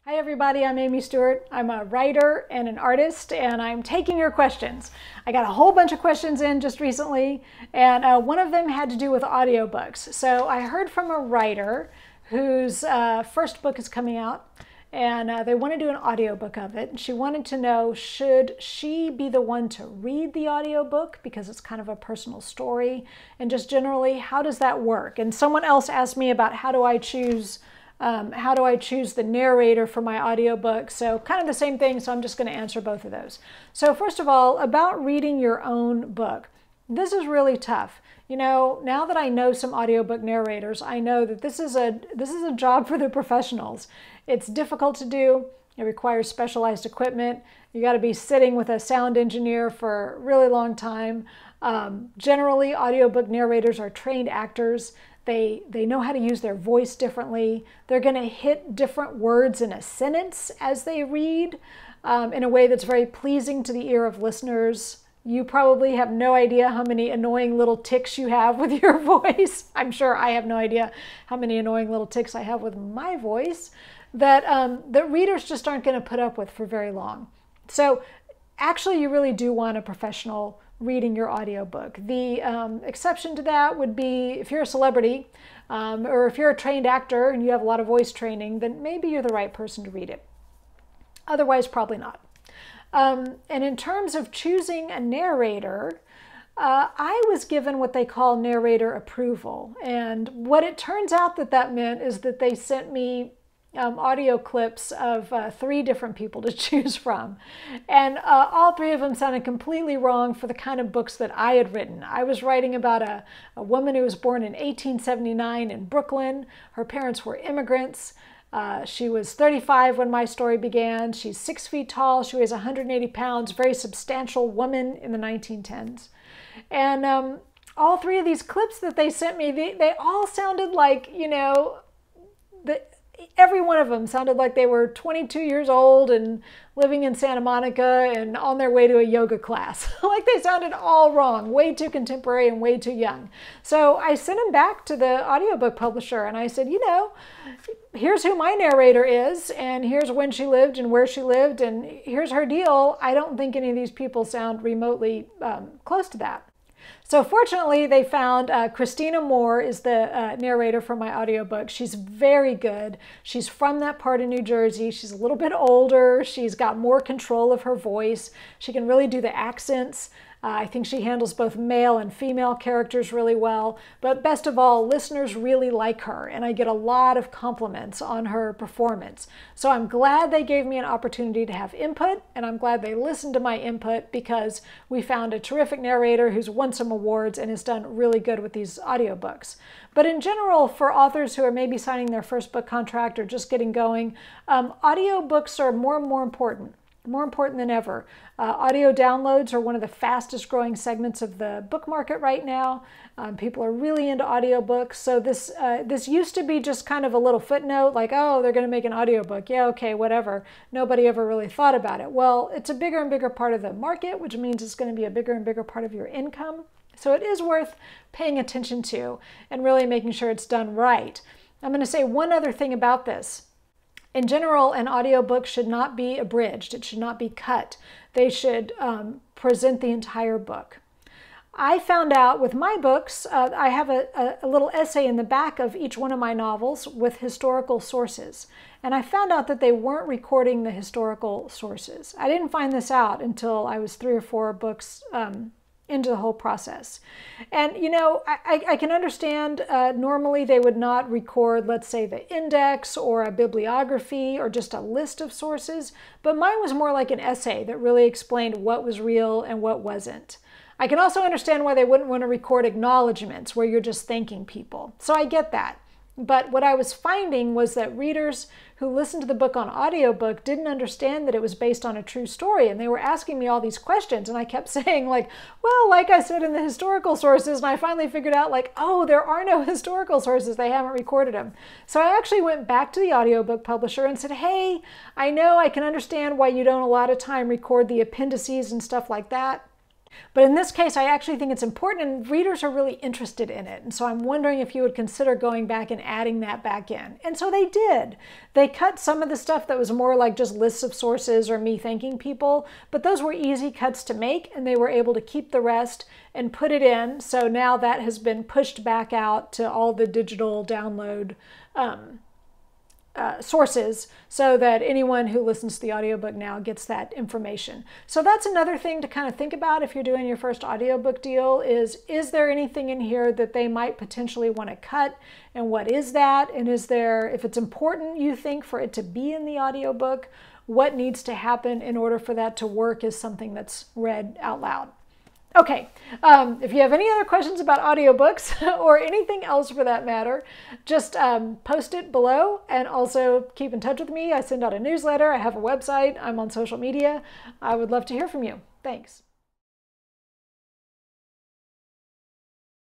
Hi everybody, I'm Amy Stewart. I'm a writer and an artist, and I'm taking your questions. I got a whole bunch of questions in just recently, and one of them had to do with audiobooks. So I heard from a writer whose first book is coming out, and they want to do an audiobook of it. She wanted to know, should she be the one to read the audiobook because it's kind of a personal story, and just generally, how does that work? And someone else asked me about how do I choose the narrator for my audiobook? So kind of the same thing, so I'm just going to answer both of those. So first of all, about reading your own book. This is really tough. You know, now that I know some audiobook narrators, I know that this is a job for the professionals. It's difficult to do. It requires specialized equipment. You got to be sitting with a sound engineer for a really long time. Generally, audiobook narrators are trained actors. They know how to use their voice differently. They're going to hit different words in a sentence as they read in a way that's very pleasing to the ear of listeners. You probably have no idea how many annoying little tics you have with your voice. I'm sure I have no idea how many annoying little tics I have with my voice that readers just aren't going to put up with for very long. So actually, you really do want a professional reading your audiobook. The exception to that would be if you're a celebrity or if you're a trained actor and you have a lot of voice training, then maybe you're the right person to read it. Otherwise, probably not. And in terms of choosing a narrator, I was given what they call narrator approval. And what it turns out that meant is that they sent me audio clips of 3 different people to choose from. And all 3 of them sounded completely wrong for the kind of books that I had written. I was writing about a woman who was born in 1879 in Brooklyn. Her parents were immigrants. She was 35 when my story began. She's 6 feet tall. She weighs 180 pounds, very substantial woman in the 1910s. And all 3 of these clips that they sent me, they all sounded like, you know, every one of them sounded like they were 22 years old and living in Santa Monica and on their way to a yoga class. Like they sounded all wrong, way too contemporary and way too young. So I sent them back to the audiobook publisher and I said, you know, here's who my narrator is and here's when she lived and where she lived and here's her deal. I don't think any of these people sound remotely close to that. So fortunately, they found Christina Moore is the narrator for my audiobook. She's very good. She's from that part of New Jersey. She's a little bit older. She's got more control of her voice. She can really do the accents. I think she handles both male and female characters really well. But best of all, listeners really like her, and I get a lot of compliments on her performance. So I'm glad they gave me an opportunity to have input, and I'm glad they listened to my input because we found a terrific narrator who's won some awards and has done really good with these audiobooks. But in general, for authors who are maybe signing their first book contract or just getting going, audiobooks are more and more important. More important than ever. Audio downloads are one of the fastest growing segments of the book market right now. People are really into audiobooks. So this used to be just kind of a little footnote like, oh, they're going to make an audiobook. Yeah, okay, whatever. Nobody ever really thought about it. Well, it's a bigger and bigger part of the market, which means it's going to be a bigger and bigger part of your income. So it is worth paying attention to and really making sure it's done right. I'm going to say one other thing about this. In general, an audiobook should not be abridged. It should not be cut. They should present the entire book. I found out with my books, I have a little essay in the back of each one of my novels with historical sources. And I found out that they weren't recording the historical sources. I didn't find this out until I was 3 or 4 books into the whole process. And you know, I can understand normally they would not record, let's say, the index or a bibliography or just a list of sources, but mine was more like an essay that really explained what was real and what wasn't. I can also understand why they wouldn't want to record acknowledgments where you're just thanking people. So I get that. But what I was finding was that readers who listened to the book on audiobook didn't understand that it was based on a true story. And they were asking me all these questions. And I kept saying like, well, like I said in the historical sources, and I finally figured out like, oh, there are no historical sources. They haven't recorded them. So I actually went back to the audiobook publisher and said, hey, I know I can understand why you don't a lot of time record the appendices and stuff like that. But in this case, I actually think it's important and readers are really interested in it. And so I'm wondering if you would consider going back and adding that back in. And so they did. They cut some of the stuff that was more like just lists of sources or me thanking people, but those were easy cuts to make and they were able to keep the rest and put it in. So now that has been pushed back out to all the digital download sources so that anyone who listens to the audiobook now gets that information. So that's another thing to kind of think about if you're doing your first audiobook deal is there anything in here that they might potentially want to cut, and what is that? And is there, if it's important you think for it to be in the audiobook, what needs to happen in order for that to work as something that's read out loud? Okay, if you have any other questions about audiobooks or anything else for that matter, just post it below, and also keep in touch with me. I send out a newsletter, I have a website, I'm on social media. I would love to hear from you. Thanks.